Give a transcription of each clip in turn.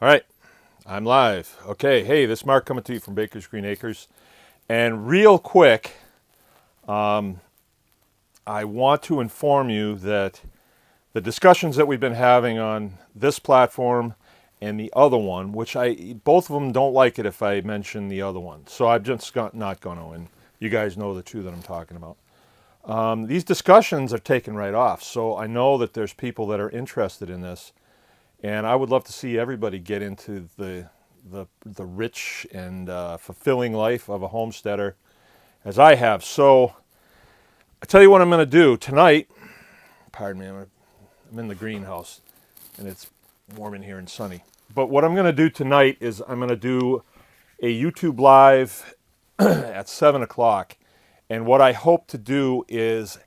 All right, I'm live. Okay, hey, this is Mark coming to you from Baker's Green Acres. And real quick, I want to inform you that the discussions that we've been having on this platform and the other one, which both of them don't like it if I mention the other one. So I'm just not going to, and you guys know the two that I'm talking about. These discussions are taken right off, so I know that there's people that are interested in this. And I would love to see everybody get into the rich and fulfilling life of a homesteader as I have. So I tell you what I'm going to do tonight. Pardon me, I'm in the greenhouse and it's warm in here and sunny. But what I'm going to do tonight is I'm going to do a YouTube live at 7 o'clock. And what I hope to do is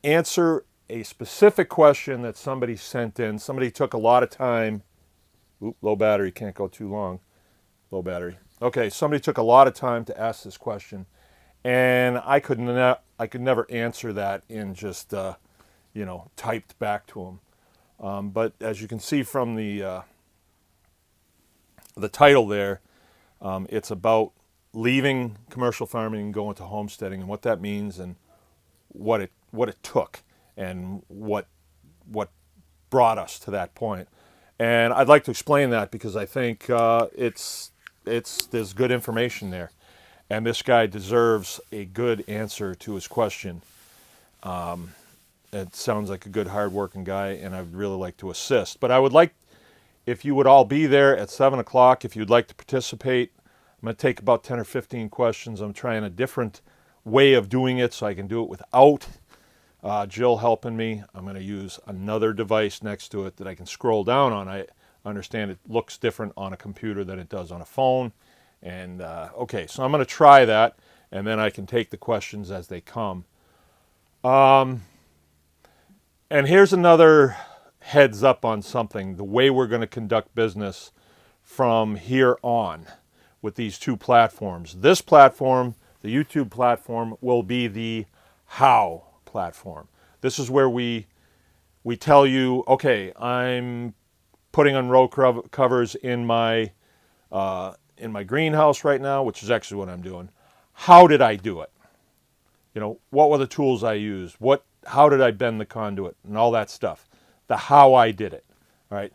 answer a specific question that somebody sent in. Somebody took a lot of time. Oop, low battery, can't go too long. Low battery. Okay, somebody took a lot of time to ask this question, and I could never answer that in just typed back to them. But as you can see from the title there, it's about leaving commercial farming and going to homesteading and what that means and what it took and what brought us to that point. And I'd like to explain that because I think there's good information there, and this guy deserves a good answer to his question. It sounds like a good, hard-working guy, and I'd really like to assist. But I would like if you would all be there at 7 o'clock if you'd like to participate. I'm going to take about 10 or 15 questions. I'm trying a different way of doing it so I can do it without Jill helping me. I'm going to use another device next to it that I can scroll down on. I understand it looks different on a computer than it does on a phone. And okay, so I'm going to try that, and then I can take the questions as they come. And here's another heads up on something, the way we're going to conduct business from here on with these two platforms. This platform, the YouTube platform, will be the how platform. This is where we tell you, okay, I'm putting on row covers in my greenhouse right now, which is actually what I'm doing. How did I do it? What were the tools I used? How did I bend the conduit and all that stuff? The how I did it. All right.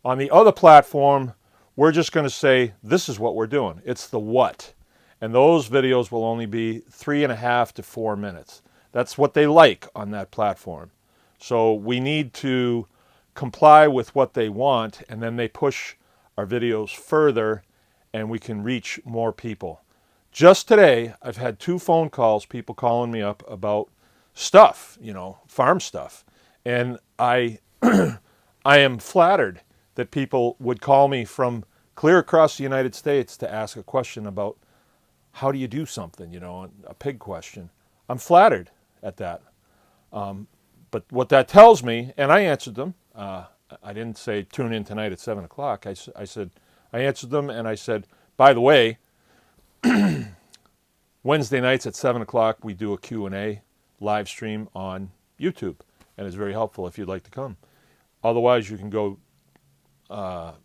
On the other platform, we're just going to say this is what we're doing. It's the what, and those videos will only be 3.5 to 4 minutes. That's what they like on that platform. So we need to comply with what they want, and then they push our videos further, and we can reach more people. Just today, I've had 2 phone calls, people calling me up about stuff, farm stuff. And I am flattered that people would call me from clear across the United States to ask a question about how do you do something, a pig question. I'm flattered at that. But what that tells me, and I answered them, I didn't say tune in tonight at 7 o'clock. I said, I answered them and I said, by the way, Wednesday nights at 7 o'clock, we do a Q&A live stream on YouTube. And it's very helpful if you'd like to come. Otherwise, you can go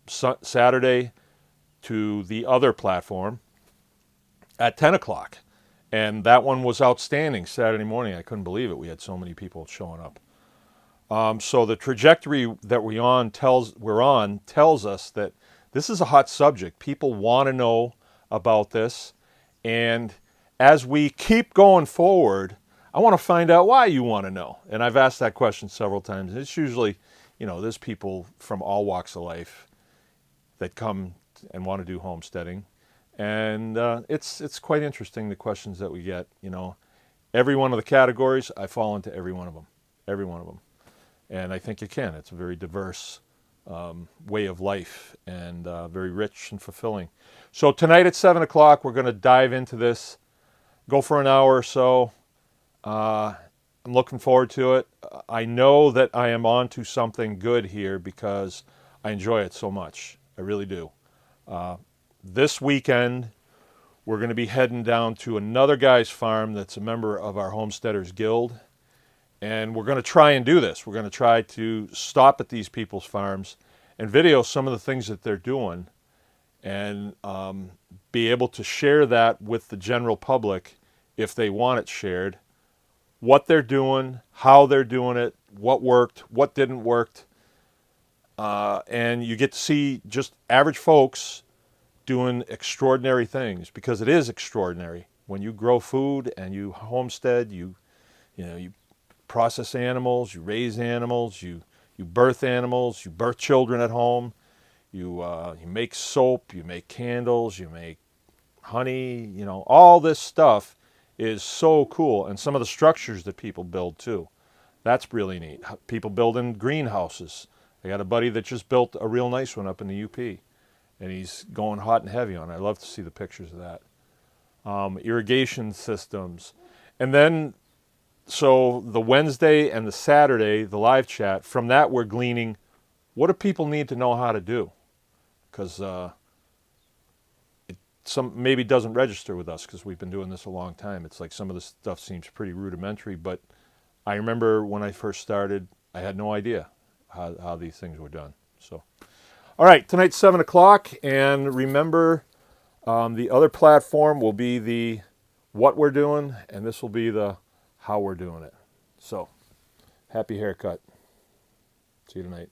Saturday to the other platform at 10 o'clock. And that one was outstanding Saturday morning. I couldn't believe it. We had so many people showing up. So the trajectory that we're on tells us that this is a hot subject. People want to know about this. And as we keep going forward, I want to find out why you want to know. And I've asked that question several times. It's usually, there's people from all walks of life that come and want to do homesteading. And it's quite interesting, the questions that we get. Every one of the categories, I fall into every one of them. Every one of them. And I think you can. It's a very diverse way of life and very rich and fulfilling. So tonight at 7 o'clock, we're going to dive into this, go for an hour or so. I'm looking forward to it. I know that I am on to something good here because I enjoy it so much. I really do. This weekend, we're going to be heading down to another guy's farm that's a member of our Homesteaders Guild. And we're going to try and do this. We're going to try to stop at these people's farms and video some of the things that they're doing, and be able to share that with the general public if they want it shared, what they're doing, how they're doing it, what worked, what didn't work. And you get to see just average folks doing extraordinary things, because it is extraordinary. When you grow food and you homestead, you process animals, you raise animals, you birth animals, you birth children at home, you make soap, you make candles, you make honey, all this stuff is so cool. And some of the structures that people build too, that's really neat. People building greenhouses. I got a buddy that just built a real nice one up in the UP, and he's going hot and heavy on it. I love to see the pictures of that. Irrigation systems. And then, so the Wednesday and the Saturday, the live chat, from that we're gleaning, what do people need to know how to do? Because some maybe doesn't register with us because we've been doing this a long time. It's like some of the stuff seems pretty rudimentary, but I remember when I first started, I had no idea how these things were done. So, all right, tonight's 7 o'clock, and remember, the other platform will be the what we're doing, and this will be the how we're doing it. So, happy haircut. See you tonight.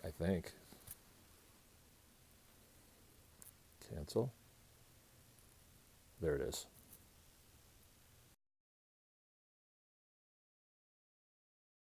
I think. Cancel. There it is.